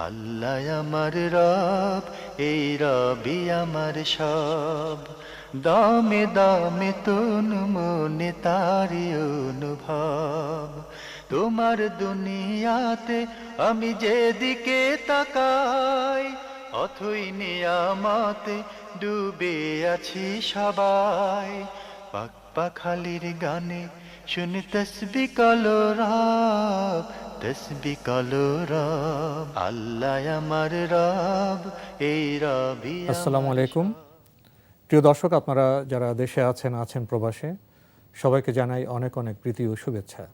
আল্লাহ আমার রব, এই রবি আমার সব। দামে দামে তন মনে তারি অনুভব। তোমার দুনিয়াতে আমি যেদিকে তাকাই, অথই নিয়ামতে ডুবে আছি সবাই। পাক পাখালির গানে শুনি তসবিহ কলরব, তসবিহ কলরব। আল্লাহ আমার রব, এই রবি আসসালামু আমার আলাইকুম। সব। প্রিয় দর্শক, আপনারা যারা দেশে আছেন প্রবাসে, সবাইকে জানাই অনেক অনেক প্রীতি ও শুভেচ্ছা।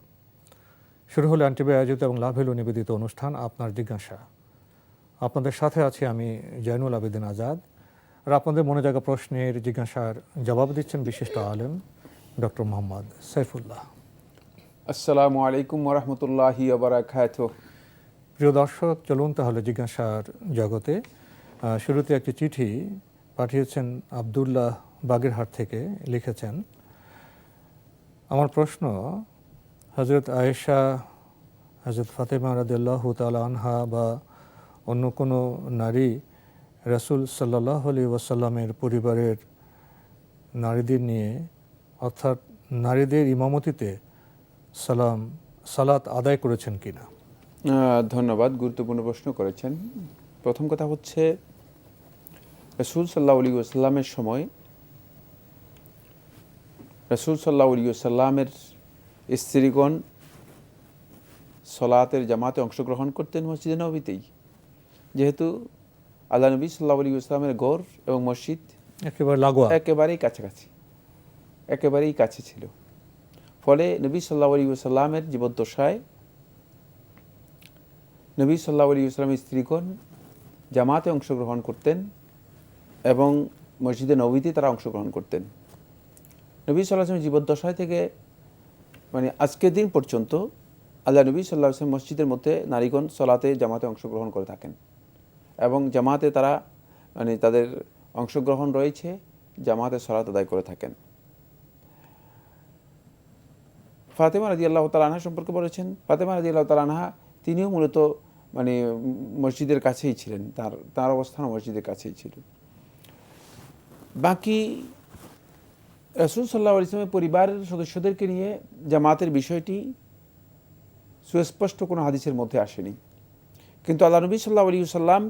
শুরু হলো আন্টিবি আয়োজিত এবং লাভেলু নিবেদিত অনুষ্ঠান আপনার জিজ্ঞাসা। আপনাদের সাথে আছি আমি জয়নুল আবেদিন আজাদ, আর আপনাদের মনে জাগা প্রশ্নের জিজ্ঞাসার জবাব দিচ্ছেন বিশিষ্ট আলেম ডক্টর মোহাম্মদ সাইফুল্লাহ। আসসালামু আলাইকুম ওরহমতুল্লাহি ওবারাকাতুহ। প্রিয় দর্শক, চলুন তাহলে জিজ্ঞাসার জগতে। শুরুতে একটি চিঠি পাঠিয়েছেন আবদুল্লাহ বাগেরহাট থেকে। লিখেছেন, আমার প্রশ্ন, হযরত আয়েশা, হযরত ফাতেমা রাদিয়াল্লাহু তাআলা আনহা বা অন্য কোনো নারী রাসূল সাল্লাল্লাহু আলাইহি ওয়াসাল্লামের পরিবারের নারীদের নিয়ে, অর্থাৎ নারীদের ইমামতিতে সালাত আদায় করেছেন কিনা? ধন্যবাদ, গুরুত্বপূর্ণ প্রশ্ন করেছেন। প্রথম কথা হচ্ছে, রাসূল সাল্লাল্লাহু আলাইহি ওয়াসাল্লামের সময় রাসূল সাল্লাল্লাহু আলাইহি ওয়াসাল্লামের স্ত্রীগণ সলাতের জামাতে অংশগ্রহণ করতেন মসজিদে নববীতেই, যেহেতু আল্লাহ নবী সাল্লাল্লাহু আলাইহি ওয়াসাল্লামের ঘর এবং মসজিদ একেবারে লাগোয়া, একেবারেই কাছাকাছি, একেবারেই কাছে ছিল। ফলে নবী সাল্লাল্লাহু আলাইহি ওয়াসাল্লামের জীবদ্দশায় নবী সাল্লাল্লাহু আলাইহি ওয়াসাল্লামের স্ত্রীগণ জামাতে অংশগ্রহণ করতেন এবং মসজিদে নববীতে তারা অংশগ্রহণ করতেন। নবী সাল্লাল্লাহু আলাইহি ওয়াসাল্লামের জীবদ্দশায় থেকে আজকের দিন পর্যন্ত আল্লাহ নবী সাল্লাল্লাহু আলাইহি ওয়াসাল্লাম মসজিদের মধ্যে নারীগণ সলাতে জামাতে অংশগ্রহণ করে থাকেন এবং জামাতে তারা তাদের অংশগ্রহণ রয়েছে, জামাতে সলাত আদায় করে থাকেন। ফাতেমা রাদিয়াল্লাহু তাআলা আনহা সম্পর্কে বলেছেন, ফাতেমা রাদিয়াল্লাহু তাআলা আনহা তিনিও মূলত মসজিদের কাছেই ছিলেন, তার অবস্থান মসজিদের কাছেই ছিল। বাকি রাসূল সাল্লাল্লাহু আলাইহি ওয়াসাল্লামের পরিবারের সদস্যদেরকে নিয়ে জামাতের বিষয়টি সুস্পষ্ট কোনো হাদিসের মধ্যে আসেনি, কিন্তু আল্লাহ নবী সাল্লাল্লাহু আলাইহি ওয়াসাল্লাম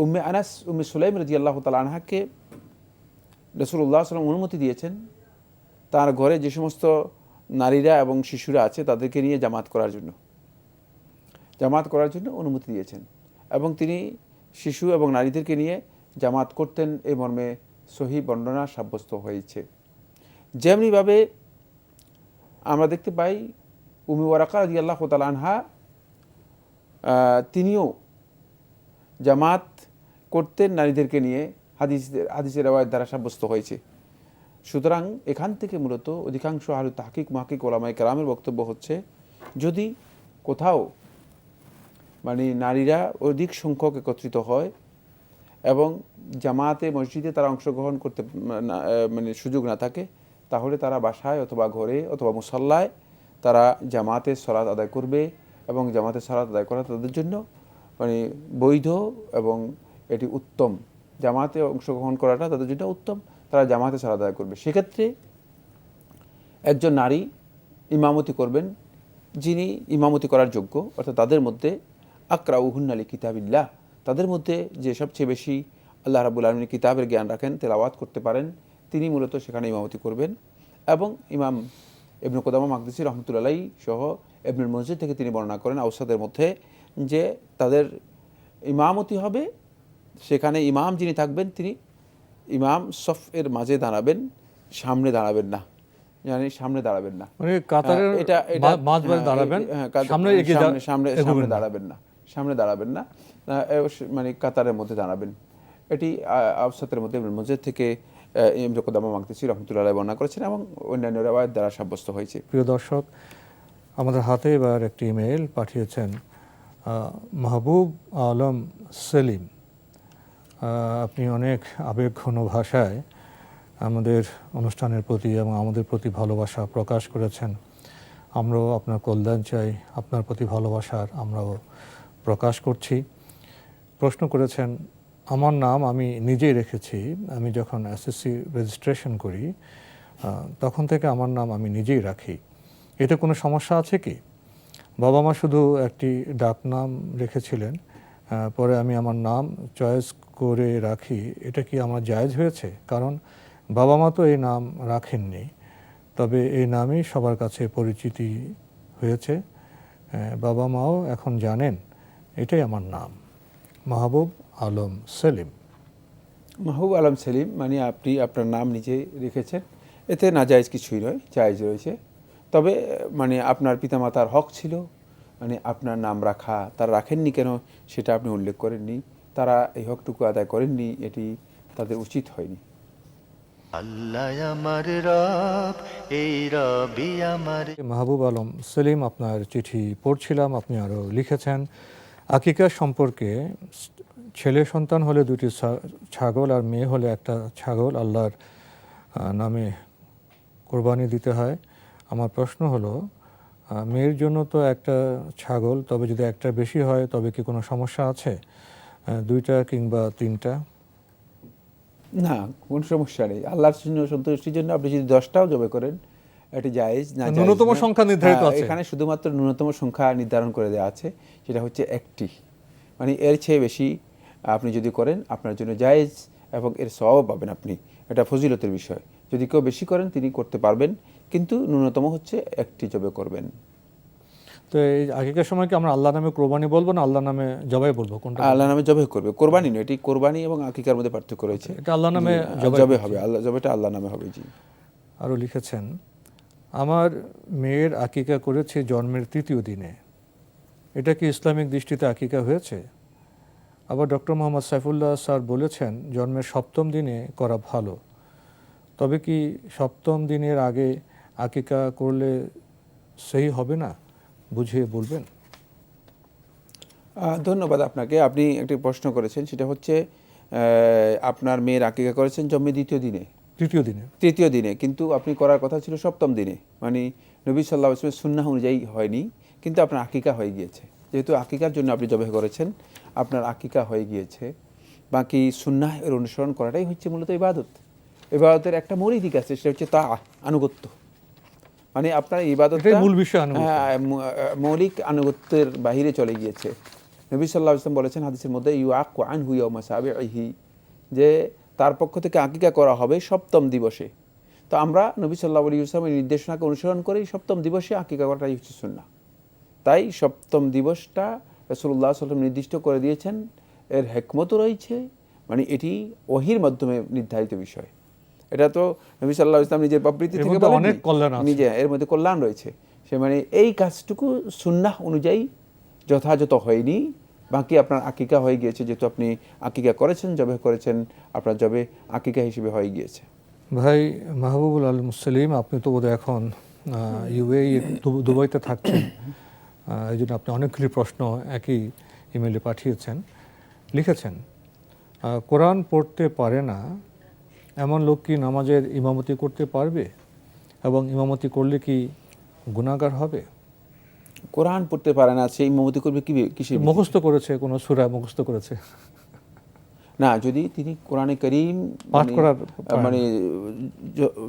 উম্মে আনাস, উম্মে সুলাইম রাদিয়াল্লাহু তাআলা আনহাকে রাসূলুল্লাহ সাল্লাল্লাহু আলাইহি ওয়াসাল্লাম অনুমতি দিয়েছেন তার ঘরে যে সমস্ত নারীরা এবং শিশুরা আছে তাদেরকে নিয়ে জামাত করার জন্য অনুমতি দিয়েছেন, এবং তিনি শিশু এবং নারীদেরকে নিয়ে জামাত করতেন, এই মর্মে সহিহ বর্ণনা সাব্যস্ত হয়েছে। যেমনিভাবে আমরা দেখতে পাই উম্মে ওয়ারাকা রাদিয়াল্লাহু তাআলা আনহা তিনিও জামাত করতেন নারীদেরকে নিয়ে, হাদিসের রওয়ায়াত দ্বারা সাব্যস্ত হয়েছে। সুতরাং এখান থেকে মূলত অধিকাংশ আহলে তাহকিক মুহাক্কিক ওলামায়ে কেরামের বক্তব্য হচ্ছে, যদি কোথাও নারীরা অধিক সংখ্যক একত্রিত হয় এবং জামাতে মসজিদে তারা অংশগ্রহণ করতে সুযোগ না থাকে, তাহলে তারা বাসায় অথবা ঘরে অথবা মুসাল্লায় তারা জামাতে সালাত আদায় করবে, এবং জামাতে সালাত আদায় করা তাদের জন্য বৈধ এবং এটি উত্তম। জামাতে অংশগ্রহণ করাটা তাদের জন্য উত্তম, তারা জামাতে সালাত আদায় করবে। সেক্ষেত্রে একজন নারী ইমামতি করবেন, যিনি ইমামতি করার যোগ্য, অর্থাৎ তাদের মধ্যে আকরাউহুন্না লিকিতাবিল্লাহ, তাদের মধ্যে যে সবচেয়ে বেশি আল্লাহ রাব্বুল আলামিনের কিতাবের জ্ঞান রাখেন, তেলাওয়াত করতে পারেন, তিনি মূলত সেখানে ইমামতি করবেন। এবং ইমাম ইবনে কুদামা মাকদিসি রাহমাতুল্লাহি আলাইহি সহ ইবনুল মুনজির থেকে তিনি বর্ণনা করেন আওসাদের মধ্যে, যে তাদের ইমামতি হবে, সেখানে ইমাম যিনি থাকবেন তিনি ইমাম সফের মাঝে দাঁড়াবেন, সামনে দাঁড়াবেন না, সামনে দাঁড়াবেন না, কাতারের মাঝখানে দাঁড়াবেন, সামনে দাঁড়াবেন না, কাতারের মধ্যে দাঁড়াবেন। এটি আওসাতের মধ্যে ইবনুল মুনজির থেকে ইবনে কুদামা মাকদিসি রাহমাতুল্লাহি আলাইহি বর্ণনা করেছেন এবং অন্যান্য রওয়ায়াত দ্বারা সাব্যস্ত হয়েছে। প্রিয় দর্শক, আমাদের হাতে এবার একটি ইমেইল পাঠিয়েছেন মাহবুব আলম সেলিম। আপনি অনেক আবেগঘন ভাষায় আমাদের অনুষ্ঠানের প্রতি এবং আমাদের প্রতি ভালোবাসা প্রকাশ করেছেন। আমরাও আপনার কল্যাণ চাই, আপনার প্রতি ভালোবাসার আমরাও প্রকাশ করছি। প্রশ্ন করেছেন, আমার নাম আমি নিজেই রেখেছি। আমি যখন এসএসসি রেজিস্ট্রেশন করি তখন থেকে আমার নাম আমি নিজেই রাখি। এতে কোনো সমস্যা আছে কি? বাবা মা শুধু একটি ডাক নাম রেখেছিলেন, পরে আমি আমার নাম চয়েস করে রাখি। এটা কি আমার জায়েজ হয়েছে? কারণ বাবা মা তো এই নাম রাখেননি, তবে এই নামই সবার কাছে পরিচিতি হয়েছে। বাবা মাও এখন জানেন এটাই আমার নাম। মাহবুব আলম সেলিম। মাহবুব আলম সেলিম মানে আপনি আপনার নাম নিজে রেখেছেন, এতে নাজায়েজ কিছুই নয়, জায়েজ রয়েছে। তবে মানে আপনার পিতামাতার হক ছিল মানে আপনার নাম রাখা, তারা রাখেননি কেন সেটা আপনি উল্লেখ করেননি, তারা এই হকটুকু আদায় করেননি, এটি তাদের উচিত হয়নি। আল্লাহ আমার রব, এই রবি আমার। মাহবুব আলম সেলিম, আপনার চিঠি পড়ছিলাম, আপনি আরও লিখেছেন আকিকা সম্পর্কে। ছেলে সন্তান হলে দুটি ছাগল আর মেয়ে হলে একটা ছাগল আল্লাহর নামে কোরবানি দিতে হয়। আমার প্রশ্ন হলো, মেয়ের জন্য তো একটা ছাগল, তবে যদি একটা বেশি হয় তবে কি কোনো সমস্যা আছে? দুইটা কিংবা তিনটা? না, কোনো সমস্যা নেই। আল্লাহর জন্য সন্তুষ্টির জন্য আপনি যদি 10টাও জবে করেন এটি জায়েজ। না জায়েজ ন্যূনতম নয়। সংখ্যা নির্ধারিত হ্যাঁ, আছে। এখানে শুধুমাত্র ন্যূনতম সংখ্যা নির্ধারণ করে দেওয়া আছে, সেটা হচ্ছে একটি। মানে এর চেয়ে বেশি আপনি যদি করেন আপনার জন্য জায়েজ এবং এর সওয়াব পাবেন আপনি, এটা ফজিলতের বিষয়। যদি কেউ বেশি করেন তিনি করতে পারবেন, কিন্তু ন্যূনতম হচ্ছে একটি জবে করবেন। তো এই আগেকার সময় কি আমরা আল্লাহ নামে কোরবানি বলবো না আল্লাহ নামে জবাই বলবো, কোনটা? আল্লাহ নামে জবে করবে, কোরবানি নয়। এটি কোরবানি এবং আকিকার মধ্যে পার্থক্য রয়েছে। এটা আল্লাহ নামে জবে হবে, আল্লাহ জবেটা আল্লাহ নামে হবে। জি। আরও লিখেছেন, আমার মেয়ের আকিকা করেছে জন্মের 3য় দিনে, এটা কি ইসলামিক দৃষ্টিতে আকিকা হয়েছে? আবার ডক্টর মোহাম্মদ সাইফুল্লাহ স্যার বলেছেন জন্মের 7ম দিনে করা ভালো, তবে কি 7ম দিনের আগে আকিকা করলে সহি হবে না? বুঝিয়ে বলবেন। ধন্যবাদ আপনাকে। আপনি একটি প্রশ্ন করেছেন, সেটা হচ্ছে আপনার মেয়ের আকিকা করেছেন জন্মের 2য় দিনে, 3য় দিনে, 3য় দিনে, কিন্তু আপনি করার কথা ছিল 7ম দিনে। মানে নবী সাল্লাল্লাহু আলাইহি ওয়াসাল্লামের সুন্নাহ অনুযায়ী হয়নি, কিন্তু আপনার আকিকা হয়ে গিয়েছে। যেহেতু আকিকার জন্য আপনি জবাই করেছেন, আপনার আকিকা হয়ে গিয়েছে। বাকি সুন্নাহ এর অনুসরণ করাটাই হচ্ছে মূলত ইবাদত। ইবাদতের একটা মৌলিক দিক আছে, সেটা হচ্ছে তা আনুগত্য। মানে আপনার ইবাদতটা মূল বিষয় আনুগত্য। মৌলিক আনুগত্যের বাহিরে চলে গিয়েছে। নবী সাল্লাল্লাহু আলাইহি ওয়াসাল্লাম বলেছেন হাদিসের মধ্যে, ইউআকু আনহু ইয়াউমা সাবিহি, যে তার পক্ষ থেকে আকিকা করা হবে 7ম দিবসে। তো আমরা নবী সাল্লাল্লাহু আলাইহি ওয়াসাল্লামের নির্দেশনাকে অনুসরণ করে 7ম দিবসে আকিকা করাটাই হচ্ছে সুন্নাহ। তাই 7ম দিবসটা রাসূলুল্লাহ সাল্লাল্লাহু আলাইহি ওয়াসাল্লাম নির্দিষ্ট করে দিয়েছেন। এর হিকমতও রয়েছে, মানে এটি ওহীর মাধ্যমে নির্ধারিত বিষয়। এটা তো নবী সাল্লাল্লাহু আলাইহি ওয়াসাল্লাম নিজের প্রবৃত্তি থেকে বলেন, অনেক কল্যাণ আছে, নিজে এর মধ্যে কল্যাণ রয়েছে। সে মানে এই কাজটুকু সুন্নাহ অনুযায়ী যথাযথ হয়নি। বাকি আপনার আকিকা হয়ে গিয়েছে, যেহেতু আপনি আকিকা করেছেন, জবে করেছেন, আপনার জবে আকিকা হিসেবে হয়ে গিয়েছে। ভাই মাহবুবুল আলম সেলিম, আপনি তো বোধহয় এখন ইউএই দুবাইতে থাকছেন, এই জন্য আপনি অনেকগুলি প্রশ্ন একই ইমেলে পাঠিয়েছেন। লিখেছেন, কোরআন পড়তে পারে না এমন লোক কি নামাজের ইমামতি করতে পারবে, এবং ইমামতি করলে কি গুনাহগার হবে? কোরআন পড়তে পারে না, সে ইমামতি করবে কিসের? মুখস্থ করেছে, কোনো সূরা মুখস্থ করেছে না, যদি তিনি কোরআনে কারীম পাঠ করার মানে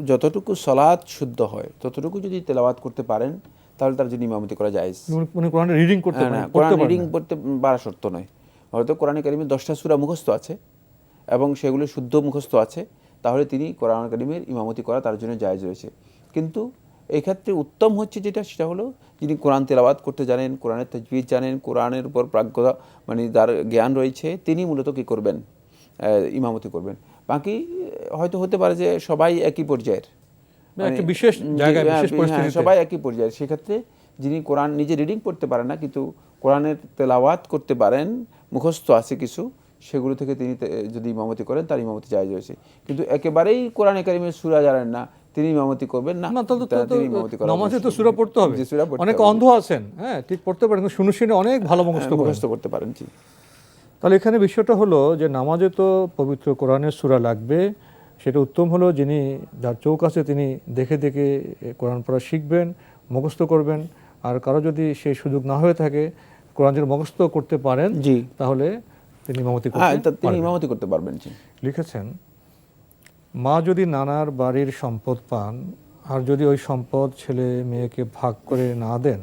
যতটুকু সালাত শুদ্ধ হয় ততটুকু যদি তেলাওয়াত করতে পারেন, তাহলে তার জন্য ইমামতি করা জায়েজ। মানে কোরআন রিডিং করতে পারে, কোরআন রিডিং পড়তে পারা শর্ত নয়। হয়তো কোরআনে কারীমের 10টা সূরা মুখস্থ আছে এবং সেগুলো শুদ্ধ মুখস্থ আছে, তাহলে তিনি কোরআন কারীমের ইমামতি করা তার জন্য জায়েজ রয়েছে। কিন্তু এই ক্ষেত্রে উত্তম হচ্ছে যেটা, সেটা হলো যিনি কোরআন তেলাওয়াত করতে জানেন, কোরআনের তাজবিদ জানেন, কোরআনের উপর প্রাজ্ঞতা মানে তার জ্ঞান রয়েছে, তিনি মূলত কী করবেন? ইমামতি করবেন। বাকি হয়তো হতে পারে যে সবাই একই পর্যায়ের, একটা বিশেষ জায়গায় বিশেষ পরিস্থিতিতে সবাই একই পর্যায়ের, সেক্ষেত্রে যিনি কোরআন নিজে রিডিং পড়তে পারেন না কিন্তু কোরআনের তেলাওয়াত করতে পারেন, মুখস্থ আছে কিছু, সেগুলো থেকে তিনি যদি ইমামতি করেন তার ইমামতি জায়েজ রয়েছে। কিন্তু একেবারেই কোরআনে কারীমের সূরা জানেন না, তিনি ইমামতি করবেন না। নামাজে তো সূরা পড়তে হবে। অনেক অন্ধ আছেন, হ্যাঁ ঠিক পড়তে পারেন, শুনে শুনে অনেক ভালো মুখস্থ করতে পারেন। জি। তাহলে এখানে বিষয়টা হলো যে নামাজে তো পবিত্র কোরআনের সূরা লাগবে। সেটা উত্তম হলো যিনি যার চোখ আছে তিনি দেখে দেখে কোরআন পড়া শিখবেন, মুখস্থ করবেন। আর কারো যদি সেই সুযোগ না হয়ে থাকে, কোরআন যদি মুখস্থ করতে পারেন জি। তাহলে তিনি ইমামতি হ্যাঁ, করতে তিনি পারবেন। ইমামতি করতে পারবেন। জি। লিখেছেন, মা যদি নানার বাড়ির সম্পদ পান আর যদি ওই সম্পদ ছেলে মেয়েকে ভাগ করে না দেন,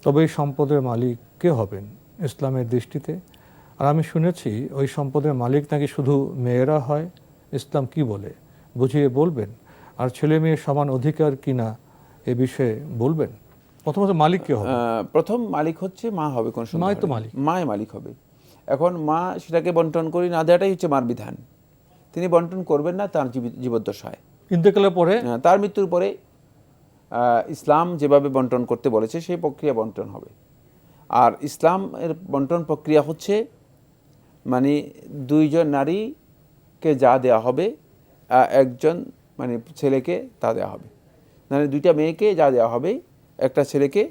তবে এই সম্পদের মালিক কে হবেন ইসলামের দৃষ্টিতে? আর আমি শুনেছি ওই সম্পদের মালিক নাকি শুধু মেয়েরা হয়। ইসলাম কি বলে বুঝিয়ে বলবেন? আর ছেলে মেয়ের সমান অধিকার কিনা এ বিষয়ে বলবেন। প্রথমত মালিক কে হবে? প্রথম মালিক হচ্ছে মা হবে, কোন সন্দেহ মাই তো নেই। মালিক। মাই মালিক হবে। এখন মা সেটাকে বন্টন করে না দেওয়াটাই হচ্ছে মার বিধান। তিনি বন্টন করবেন না তার জীবদ্দশায়। ইন্তেকালের পরে তার মৃত্যুর পরে ইসলাম যেভাবে বন্টন করতে বলেছে সেই প্রক্রিয়া বন্টন হবে। আর ইসলাম এর বন্টন প্রক্রিয়া হচ্ছে মানে দুইজন নারীকে যা দেওয়া হবে, একজন মানে ছেলেকে তা দেওয়া হবে, মানে দুইটা মেয়েকে যা দেওয়া হবে একটা ছেলেকে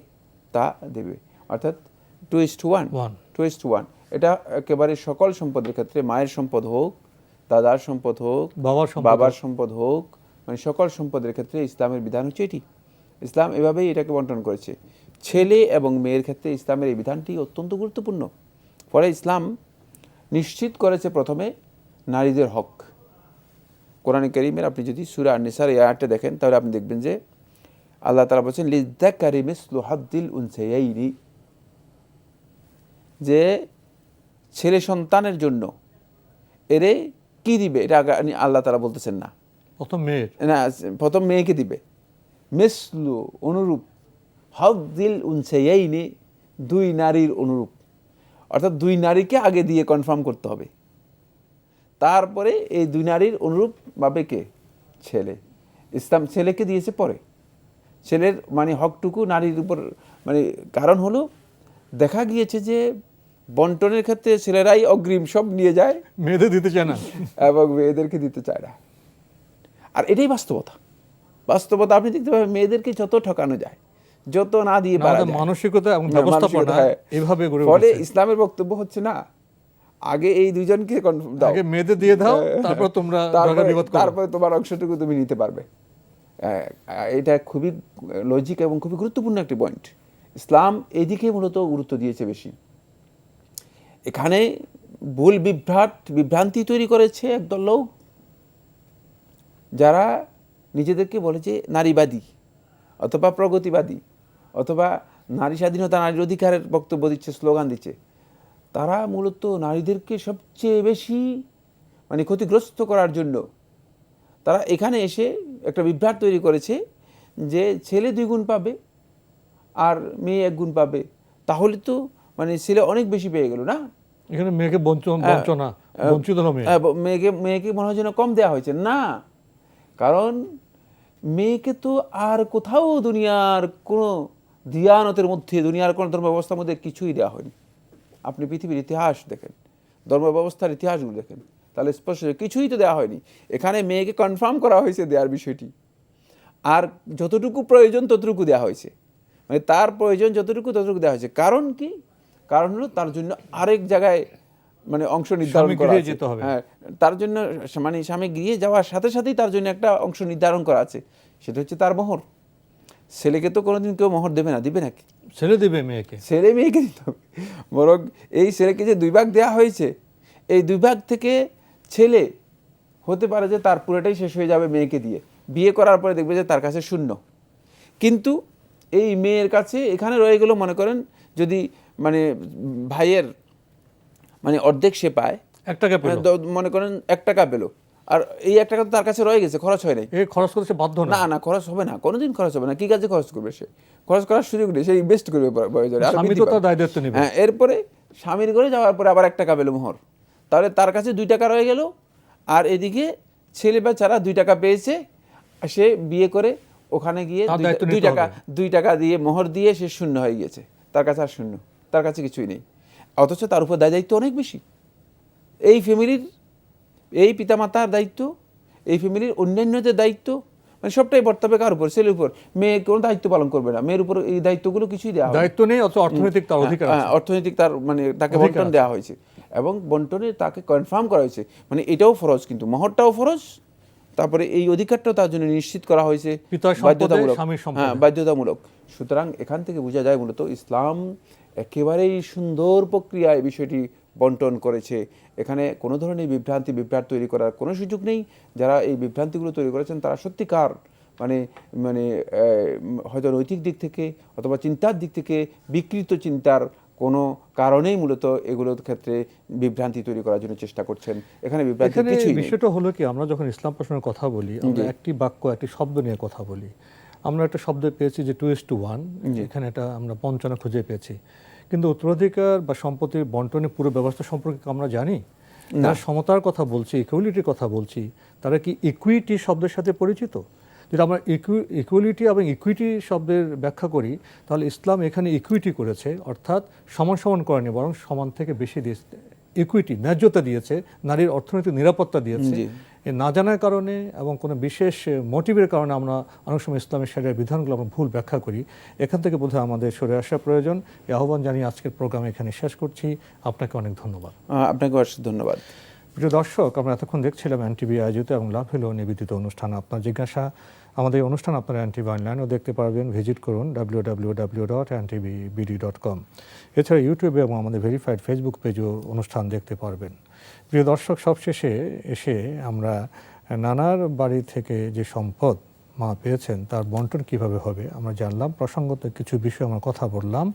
তা দেবে, অর্থাৎ 2:1। 2:1 এটা একেবারে সকল সম্পদের ক্ষেত্রে, মায়ের সম্পদ হোক, দাদার সম্পদ হোক, বাবার সম্পদ হোক, মানে সকল সম্পদের ক্ষেত্রে ইসলামের বিধান হচ্ছে এটি। ইসলাম এভাবেই এটাকে বন্টন করেছে। ছেলে এবং মেয়ের ক্ষেত্রে ইসলামের এই বিধানটি অত্যন্ত গুরুত্বপূর্ণ। ফলে ইসলাম নিশ্চিত করেছে প্রথমে নারীদের হক। কোরআনে কারীমের আপনি যদি সূরা আন-নিসার এই আয়াতটা দেখেন তাহলে আপনি দেখবেন যে আল্লাহ তাআলা বলেছেন লিযযাকারি মিসলু হাদ্দিল উনসায়াইনি, যে ছেলে সন্তানের জন্য এরে কি দিবে এটা আল্লাহ তাআলা বলতেছেন না, প্রথম মেয়ের না, প্রথম মেয়েকে দিবে। মিসলু অনুরূপ, হাদ্দিল উনসায়াইনি দুই নারীর অনুরূপ, অর্থাৎ দুই নারীকে আগে দিয়ে কনফার্ম করতে হবে, তারপরে এই দুই নারীর অনুরূপ পাবে কে? ছেলে। ইসলাম ছেলেকে দিয়েছে পরে। ছেলের মানে হকটুকু নারীর উপর, মানে কারণ হলো দেখা গিয়েছে যে বন্টনের ক্ষেত্রে ছেলেরাই অগ্রিম সব নিয়ে যায়, মেয়েদের দিতে চায় না এবং মেয়েদেরকে দিতে চায় না। আর এটাই বাস্তবতা। বাস্তবতা আপনি দেখতে পাবেন মেয়েদেরকে যত ঠকানো যায়, যত না দিয়ে পারা যায়, মানসিকতা এবং ব্যবস্থাপনা এভাবে গড়ে ফলে উঠেছে। ইসলামের বক্তব্য হচ্ছে না, আগে এই দুইজনকে দাও, আগে মেয়েদের দিয়ে দাও, তারপর তোমরা বিবাদ করো, তারপরে তোমার অংশটুকু তুমি নিতে পারবে। এটা খুবই লজিক এবং খুবই গুরুত্বপূর্ণ একটি পয়েন্ট। ইসলাম এদিকে মূলত গুরুত্ব দিয়েছে বেশি। এখানে ভুল বিভ্রান্তি তৈরি করেছে একদল লোক, যারা নিজেদেরকে বলে যে নারীবাদী অথবা প্রগতিবাদী অথবা নারী স্বাধীনতা, নারীর অধিকারের বক্তব্য দিচ্ছে, স্লোগান দিচ্ছে। তারা মূলত নারীদেরকে সবচেয়ে বেশি মানে ক্ষতিগ্রস্ত করার জন্য তারা এখানে এসে একটা বিভ্রাট তৈরি করেছে যে ছেলে 2 গুণ পাবে আর মেয়ে 1 গুণ পাবে, তাহলে তো মানে ছেলে অনেক বেশি পেয়ে গেল না, এখানে মেয়েকে বঞ্চিত হলো মেয়েকে মনে হয় যেন কম দেওয়া হয়েছে না। কারণ মেয়েকে তো আর কোথাও দুনিয়ার কোনো দিয়ানতের মধ্যে, দুনিয়ার কোনো ধর্ম ব্যবস্থার মধ্যে কিছুই দেওয়া হয়নি। আপনি পৃথিবীর ইতিহাস দেখেন, ধর্ম ব্যবস্থার ইতিহাসগুলো দেখেন, তাহলে স্পষ্ট কিছুই তো দেওয়া হয়নি। এখানে মেয়েকে কনফার্ম করা হয়েছে দেওয়ার বিষয়টি, আর যতটুকু প্রয়োজন ততটুকু দেওয়া হয়েছে, মানে তার প্রয়োজন যতটুকু ততটুকু দেওয়া হয়েছে। কারণ কি? কারণ হলো তার জন্য আরেক জায়গায় মানে অংশ নির্ধারণ করা আছে। হ্যাঁ, তার জন্য মানে স্বামী গিয়ে যাওয়ার সাথে সাথেই তার জন্য একটা অংশ নির্ধারণ করা আছে, সেটা হচ্ছে তার মোহর। ছেলেকে তো কোনোদিন কেউ মোহর দেবে না, দিবে নাকি? ছেলে দিবে মেয়েকে, ছেলে মেয়েকে দিতে হবে। বরং এই ছেলেকে যে 2 ভাগ দেওয়া হয়েছে, এই 2 ভাগ থেকে ছেলে হতে পারে যে তার পুরোটাই শেষ হয়ে যাবে মেয়েকে দিয়ে, বিয়ে করার পরে দেখবে যে তার কাছে শূন্য। কিন্তু এই মেয়ের কাছে এখানে রয়ে গেল, মনে করেন যদি মানে ভাইয়ের মানে অর্ধেক সে পায়, 1 টাকা পেল, মনে করেন 1 টাকা পেল, আর এই 1 টাকা তো তার কাছে রয়ে গেছে, খরচ হয় নাই। খরচ করতে বাধ্য না, না খরচ হবে না, কোনোদিন খরচ হবে না। কি কাজে খরচ করবে? সে খরচ করার সুযোগ নেই, সে ইনভেস্ট করবে প্রয়োজনে। হ্যাঁ, এরপরে স্বামীর ঘরে যাওয়ার পরে আবার 1 টাকা পেল মোহর, তাহলে তার কাছে 2 টাকা রয়ে গেল। আর এদিকে ছেলে বেচারা 2 টাকা পেয়েছে, সে বিয়ে করে ওখানে গিয়ে 2 টাকা দিয়ে মোহর দিয়ে সে শূন্য হয়ে গিয়েছে, তার কাছে আর শূন্য, তার কাছে কিছুই নেই। অথচ তার উপর দায়িত্ব অনেক বেশি। এই ফ্যামিলির, এই পিতামাতার দায়িত্ব, এই ফ্যামিলির অন্যান্যদের দায়িত্ব, মানে সবটাই বর্তাবে কার উপর? ছেলের উপর। মেয়ে কোনো দায়িত্ব পালন করবে না, মেয়ের উপর এই দায়িত্বগুলো কিছুই দেওয়া হয়, দায়িত্ব নেই, অথচ অর্থনৈতিক তার অধিকার আছে, অর্থনৈতিক তার মানে তাকে বন্টন দেওয়া হয়েছে এবং বন্টনে তাকে কনফার্ম করা হয়েছে, মানে এটাও ফরজ, কিন্তু মোহরটাও ফরজ, তারপরে এই অধিকারটাও তার জন্য নিশ্চিত করা হয়েছে বাধ্যতামূলক। হ্যাঁ, বাধ্যতামূলক। সুতরাং এখান থেকে বোঝা যায় মূলত ইসলাম একেবারেই সুন্দর প্রক্রিয়ায় বিষয়টি বন্টন করেছে। এখানে কোনো ধরনের বিভ্রাট তৈরি করার কোনো সুযোগ নেই। যারা এই বিভ্রান্তিগুলো তৈরি করেছেন তারা সত্যিকার মানে মানে হয়তো নৈতিক দিক থেকে অথবা চিন্তার দিক থেকে বিকৃত চিন্তার কোনো কারণেই মূলত এগুলোর ক্ষেত্রে বিভ্রান্তি তৈরি করার জন্য চেষ্টা করছেন। এখানে বিভ্রান্তি কিছুই নেই। বিষয়টা হলো কি, আমরা যখন ইসলাম প্রশ্নের কথা বলি, আমরা একটি বাক্য একটি শব্দ নিয়ে কথা বলি। আমরা একটা শব্দ পেয়েছি যে 2:1, এখানে এটা আমরা বঞ্চনা খুঁজে পেয়েছি, কিন্তু উত্তরাধিকার বা সম্পত্তির বন্টনের পুরো ব্যবস্থা সম্পর্কে আমরা জানি? যারা সমতার কথা বলছি, ইকুয়ালিটির কথা বলছি, তারা কি ইকুইটি শব্দের সাথে পরিচিত? যদি আমরা ইকুয়ালিটি এবং ইকুইটি শব্দের ব্যাখ্যা করি, তাহলে ইসলাম এখানে ইকুইটি করেছে, অর্থাৎ সমান সমান করেনি, বরং সমান থেকে বেশি দিয়েছে। ইকুইটি, ন্যায্যতা দিয়েছে, নারীর অর্থনৈতিক নিরাপত্তা দিয়েছে। না জানার কারণে এবং কোনো বিশেষ মোটিভের কারণে আমরা অনেক সময় ইসলামের শরিয়ার বিধানগুলো আমরা ভুল ব্যাখ্যা করি। এখান থেকে বোধহয় আমাদের সরে আসা প্রয়োজন। এই আহ্বান জানিয়ে আজকের প্রোগ্রাম এখানে শেষ করছি। আপনাকে অনেক ধন্যবাদ। আপনাকে অশেষ ধন্যবাদ। প্রিয় দর্শক, আমরা এতক্ষণ দেখছিলাম এনটিভি আয়োজিত এবং লাভ হলো নিবেদিত অনুষ্ঠান আপনার জিজ্ঞাসা। আমাদের অনুষ্ঠান আপনারা এনটিভি অনলাইনেও দেখতে পারবেন। ভিজিট করুন www.ntvbd.com। এছাড়া ইউটিউবে এবং আমাদের ভেরিফাইড ফেসবুক পেজেও অনুষ্ঠান দেখতে পারবেন। প্রিয় দর্শক, সবশেষে এসে আমরা নানার বাড়ি থেকে যে সম্পদ মা পেয়েছেন তার বন্টন কিভাবে হবে আমরা জানলাম। প্রসঙ্গত কিছু বিষয় আমরা কথা বললাম।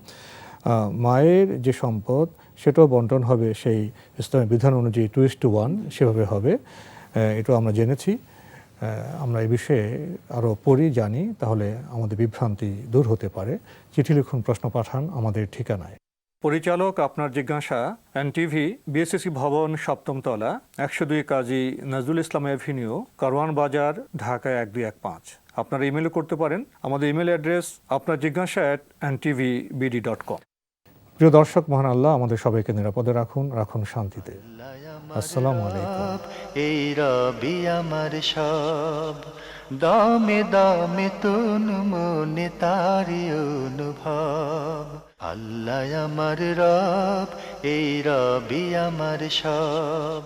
মায়ের যে সম্পদ সেটাও বন্টন হবে সেই ইসলামের বিধান অনুযায়ী 2:1 সেভাবে হবে, এটাও আমরা জেনেছি। আমরা এই বিষয়ে আরও পড়ি, জানি, তাহলে আমাদের বিভ্রান্তি দূর হতে পারে। চিঠি লিখুন, প্রশ্ন পাঠান আমাদের ঠিকানায়। পরিচালক আপনার জিজ্ঞাসা, এনটিভি, বিএসসি ভবন, 7ম তলা, 102 কাজী নজরুল ইসলাম এভিনিউ, কারওয়ান বাজার, ঢাকা 1215। আপনারা ইমেল করতে পারেন। আমাদের ইমেল অ্যাড্রেস আপনার জিজ্ঞাসা @ntvbd.com। প্রিয় দর্শক, মহান আল্লাহ আমাদের সবাইকে নিরাপদে রাখুন, রাখুন শান্তিতে। আসসালামু আলাইকুম। এই রবি আমার সব, দামে দামে তুন মনে তারি অনুভব। আল্লাহ আমার রব, এই রবি আমার সব।